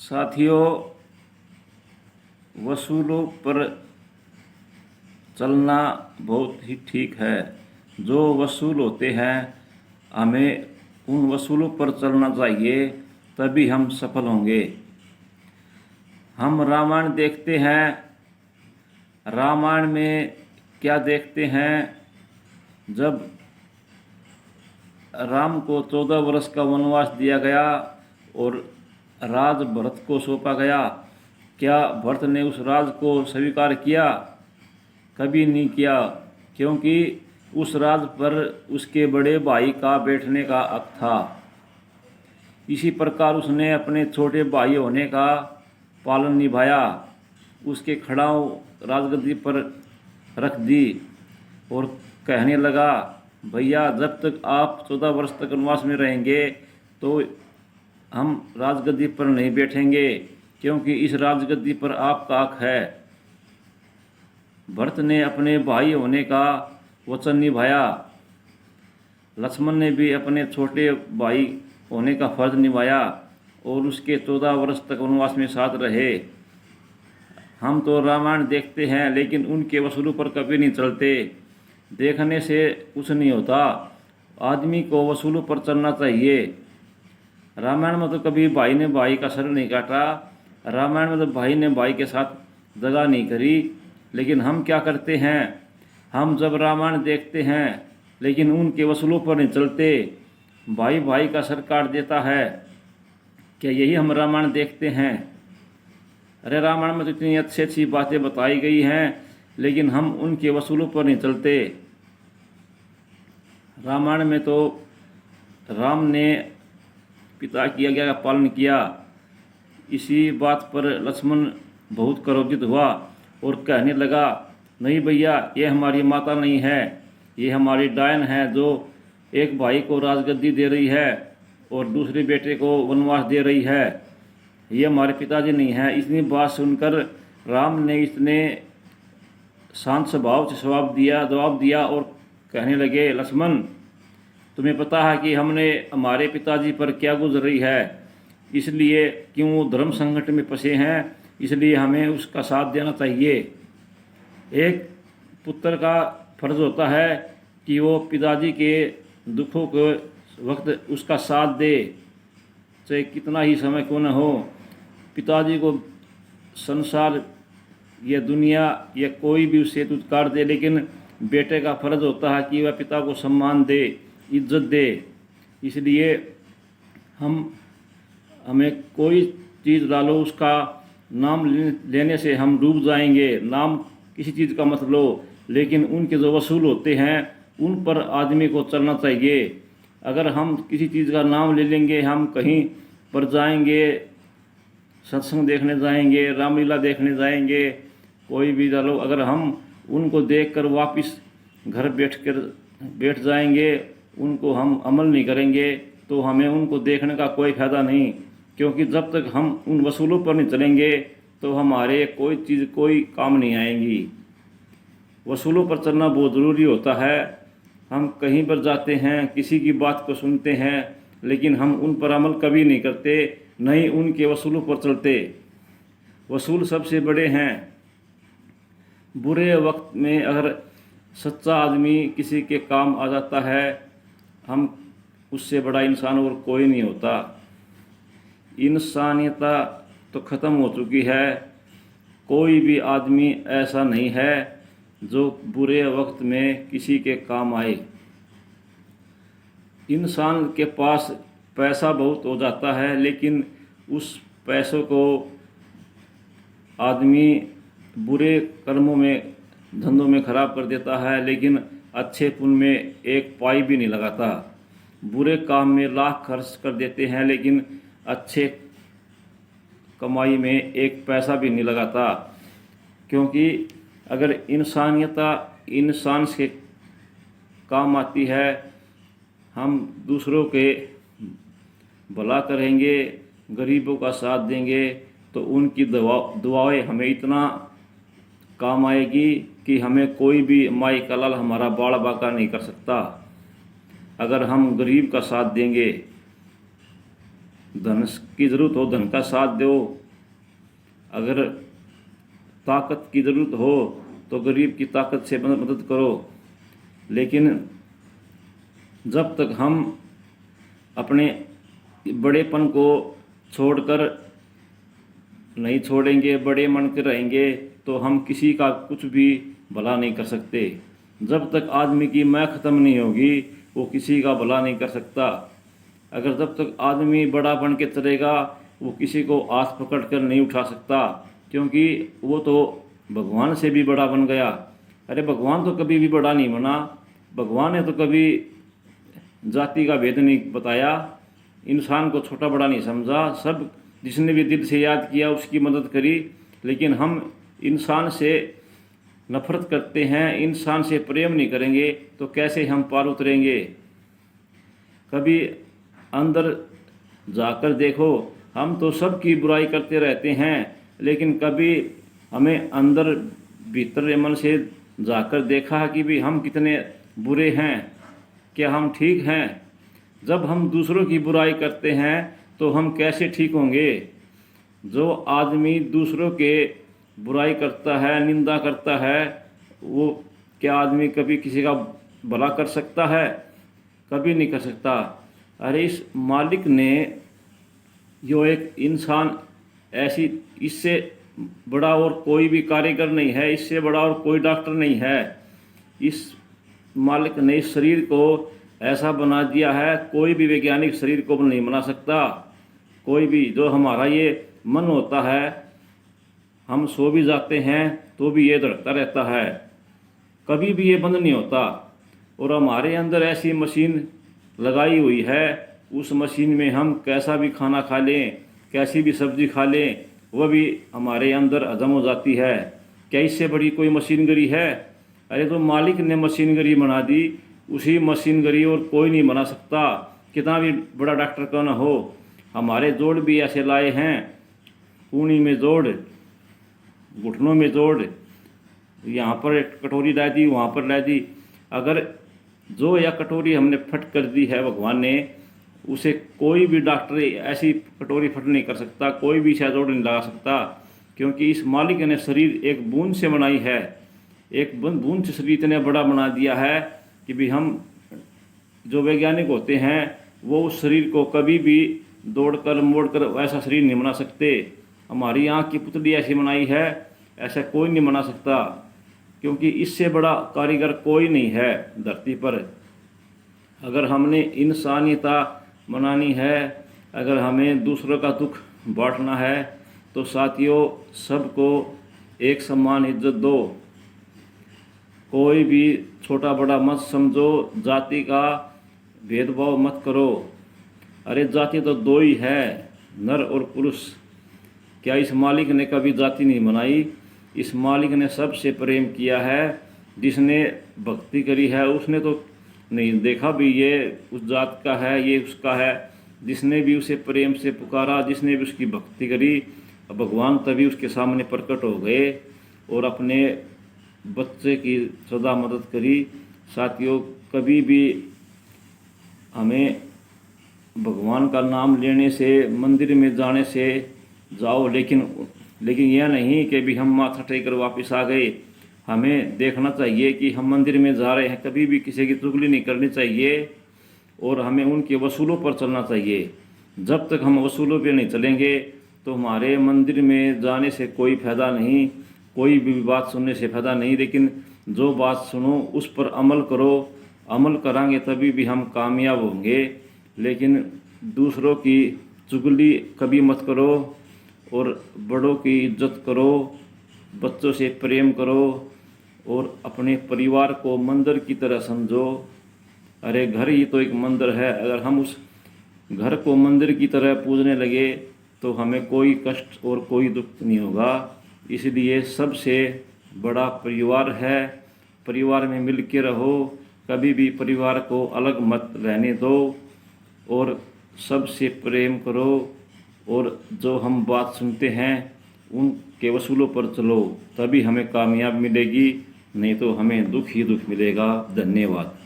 साथियों, वसूलों पर चलना बहुत ही ठीक है। जो वसूल होते हैं हमें उन वसूलों पर चलना चाहिए, तभी हम सफल होंगे। हम रामायण देखते हैं। रामायण में क्या देखते हैं? जब राम को 14 वर्ष का वनवास दिया गया और राज भरत को सौंपा गया, क्या भरत ने उस राज को स्वीकार किया? कभी नहीं किया, क्योंकि उस राज पर उसके बड़े भाई का बैठने का हक था। इसी प्रकार उसने अपने छोटे भाई होने का पालन निभाया, उसके खड़ाऊ राजगद्दी पर रख दी और कहने लगा, भैया जब तक आप 14 वर्ष तक वनवास में रहेंगे तो हम राजगद्दी पर नहीं बैठेंगे, क्योंकि इस राजगद्दी पर आपका हक है। भरत ने अपने भाई होने का वचन निभाया। लक्ष्मण ने भी अपने छोटे भाई होने का फर्ज निभाया और उसके 14 वर्ष तक वनवास में साथ रहे। हम तो रामायण देखते हैं, लेकिन उनके वसूलों पर कभी नहीं चलते। देखने से कुछ नहीं होता, आदमी को वसूलों पर चलना चाहिए। रामायण में तो कभी भाई ने भाई का सर नहीं काटा, रामायण में तो भाई ने भाई के साथ दगा नहीं करी। लेकिन हम क्या करते हैं? हम जब रामायण देखते हैं लेकिन उनके वसूलों पर नहीं चलते, भाई भाई का सर काट देता है। क्या यही हम रामायण देखते हैं? अरे रामायण में तो इतनी अच्छी अच्छी बातें बताई गई हैं, लेकिन हम उनके वसूलों पर नहीं चलते। रामायण में तो राम ने पिता की आज्ञा का पालन किया। इसी बात पर लक्ष्मण बहुत क्रोधित हुआ और कहने लगा, नहीं भैया, ये हमारी माता नहीं है, ये हमारी डायन है, जो एक भाई को राजगद्दी दे रही है और दूसरे बेटे को वनवास दे रही है। ये हमारे पिताजी नहीं है। इतनी बात सुनकर राम ने इतने शांत स्वभाव से जवाब दिया और कहने लगे, लक्ष्मण, तुम्हें पता है कि हमने हमारे पिताजी पर क्या गुजर रही है, इसलिए क्यों वो धर्म संकट में फंसे हैं, इसलिए हमें उसका साथ देना चाहिए। एक पुत्र का फर्ज होता है कि वो पिताजी के दुखों के वक्त उसका साथ दे, चाहे कितना ही समय क्यों न हो। पिताजी को संसार या दुनिया या कोई भी उससे दुत्कार दे, लेकिन बेटे का फर्ज होता है कि वह पिता को सम्मान दे, इज्जत दे। इसलिए हमें कोई चीज़ डालो, उसका नाम लेने से हम डूब जाएंगे। नाम किसी चीज़ का मत लो, लेकिन उनके जो वसूल होते हैं उन पर आदमी को चलना चाहिए। अगर हम किसी चीज़ का नाम ले लेंगे, हम कहीं पर जाएंगे, सत्संग देखने जाएंगे, रामलीला देखने जाएंगे, कोई भी डालो, अगर हम उनको देखकर वापस घर बैठ जाएंगे, उनको हम अमल नहीं करेंगे, तो हमें उनको देखने का कोई फ़ायदा नहीं। क्योंकि जब तक हम उन वसूलों पर नहीं चलेंगे तो हमारे कोई चीज़ कोई काम नहीं आएंगी। वसूलों पर चलना बहुत ज़रूरी होता है। हम कहीं पर जाते हैं, किसी की बात को सुनते हैं, लेकिन हम उन पर अमल कभी नहीं करते, नहीं उनके वसूलों पर चलते। वसूल सबसे बड़े हैं। बुरे वक्त में अगर सच्चा आदमी किसी के काम आ जाता है, हम उससे बड़ा इंसान और कोई नहीं होता। इंसानियत तो ख़त्म हो चुकी है। कोई भी आदमी ऐसा नहीं है जो बुरे वक्त में किसी के काम आए। इंसान के पास पैसा बहुत हो जाता है, लेकिन उस पैसों को आदमी बुरे कर्मों में, धंधों में ख़राब कर देता है, लेकिन अच्छे पुण्य में एक पाई भी नहीं लगाता। बुरे काम में लाख खर्च कर देते हैं, लेकिन अच्छे कमाई में एक पैसा भी नहीं लगाता। क्योंकि अगर इंसानियत इंसान से काम आती है, हम दूसरों के भला करेंगे, गरीबों का साथ देंगे, तो उनकी दुआएं हमें इतना काम आएगी कि हमें कोई भी माई का लाल हमारा बाल बांका नहीं कर सकता, अगर हम गरीब का साथ देंगे। धन की ज़रूरत हो धन का साथ दो, अगर ताकत की ज़रूरत हो तो गरीब की ताकत से मदद करो। लेकिन जब तक हम अपने बड़ेपन को छोड़कर नहीं छोड़ेंगे, बड़े मन के रहेंगे, तो हम किसी का कुछ भी भला नहीं कर सकते। जब तक आदमी की मैं ख़त्म नहीं होगी वो किसी का भला नहीं कर सकता। अगर जब तक आदमी बड़ा बन के चलेगा वो किसी को हाथ पकड़ कर नहीं उठा सकता, क्योंकि वो तो भगवान से भी बड़ा बन गया। अरे भगवान तो कभी भी बड़ा नहीं बना, भगवान ने तो कभी जाति का भेद नहीं बताया, इंसान को छोटा बड़ा नहीं समझा, सब जिसने भी दिल से याद किया उसकी मदद करी। लेकिन हम इंसान से नफरत करते हैं, इंसान से प्रेम नहीं करेंगे तो कैसे हम पार उतरेंगे। कभी अंदर जाकर देखो, हम तो सबकी बुराई करते रहते हैं, लेकिन कभी हमें अंदर भीतर मन से जाकर देखा कि भी हम कितने बुरे हैं, क्या हम ठीक हैं। जब हम दूसरों की बुराई करते हैं तो हम कैसे ठीक होंगे। जो आदमी दूसरों के बुराई करता है, निंदा करता है, वो क्या आदमी कभी किसी का भला कर सकता है? कभी नहीं कर सकता। अरे इस मालिक ने जो एक इंसान ऐसी, इससे बड़ा और कोई भी कारीगर नहीं है, इससे बड़ा और कोई डॉक्टर नहीं है। इस मालिक ने इस शरीर को ऐसा बना दिया है, कोई भी वैज्ञानिक शरीर को नहीं बना सकता। कोई भी, जो हमारा ये मन होता है, हम सो भी जाते हैं तो भी ये धड़कता रहता है, कभी भी ये बंद नहीं होता। और हमारे अंदर ऐसी मशीन लगाई हुई है, उस मशीन में हम कैसा भी खाना खा लें, कैसी भी सब्जी खा लें, वह भी हमारे अंदर हजम हो जाती है। क्या इससे बड़ी कोई मशीनगरी है? अरे तो मालिक ने मशीनगरी बना दी, उसी मशीनगरी और कोई नहीं बना सकता, कितना भी बड़ा डॉक्टर क्यों ना हो। हमारे जोड़ भी ऐसे लाए हैं, कूहनी में जोड़, घुटनों में जोड़, यहाँ पर एक कटोरी ला दी, वहाँ पर ला दी। अगर जो या कटोरी हमने फट कर दी है भगवान ने, उसे कोई भी डॉक्टर ऐसी कटोरी फट नहीं कर सकता, कोई भी ऐसा जोड़ नहीं लगा सकता, क्योंकि इस मालिक ने शरीर एक बूंद से बनाई है। एक बूंद से शरीर इतने बड़ा बना दिया है कि भी हम जो वैज्ञानिक होते हैं वो उस शरीर को कभी भी दौड़कर मोड़कर ऐसा शरीर नहीं बना सकते। हमारी आँख की पुतली ऐसी बनाई है, ऐसा कोई नहीं बना सकता, क्योंकि इससे बड़ा कारीगर कोई नहीं है धरती पर। अगर हमने इंसानियता मनानी है, अगर हमें दूसरों का दुख बांटना है, तो साथियों सबको एक समान इज्जत दो। कोई भी छोटा बड़ा मत समझो, जाति का भेदभाव मत करो। अरे जाति तो दो ही है, नर और पुरुष। क्या इस मालिक ने कभी जाति नहीं बनाई? इस मालिक ने सबसे प्रेम किया है। जिसने भक्ति करी है उसने तो नहीं देखा भी ये उस जात का है, ये उसका है। जिसने भी उसे प्रेम से पुकारा, जिसने भी उसकी भक्ति करी, भगवान तभी उसके सामने प्रकट हो गए और अपने बच्चे की सदा मदद करी। साथियों कभी भी हमें भगवान का नाम लेने से, मंदिर में जाने से जाओ, लेकिन यह नहीं कि भी हम माथा टेक कर वापस आ गए। हमें देखना चाहिए कि हम मंदिर में जा रहे हैं, कभी भी किसी की चुगली नहीं करनी चाहिए और हमें उनके वसूलों पर चलना चाहिए। जब तक हम वसूलों पे नहीं चलेंगे तो हमारे मंदिर में जाने से कोई फ़ायदा नहीं, कोई भी बात सुनने से फ़ायदा नहीं। लेकिन जो बात सुनो उस पर अमल करो, अमल करांगे तभी भी हम कामयाब होंगे। लेकिन दूसरों की चुगली कभी मत करो और बड़ों की इज्जत करो, बच्चों से प्रेम करो और अपने परिवार को मंदिर की तरह समझो। अरे घर ही तो एक मंदिर है, अगर हम उस घर को मंदिर की तरह पूजने लगे तो हमें कोई कष्ट और कोई दुख नहीं होगा। इसलिए सबसे बड़ा परिवार है, परिवार में मिल के रहो, कभी भी परिवार को अलग मत रहने दो और सबसे प्रेम करो। और जो हम बात सुनते हैं उनके वसूलों पर चलो, तभी हमें कामयाब मिलेगी, नहीं तो हमें दुख ही दुख मिलेगा। धन्यवाद।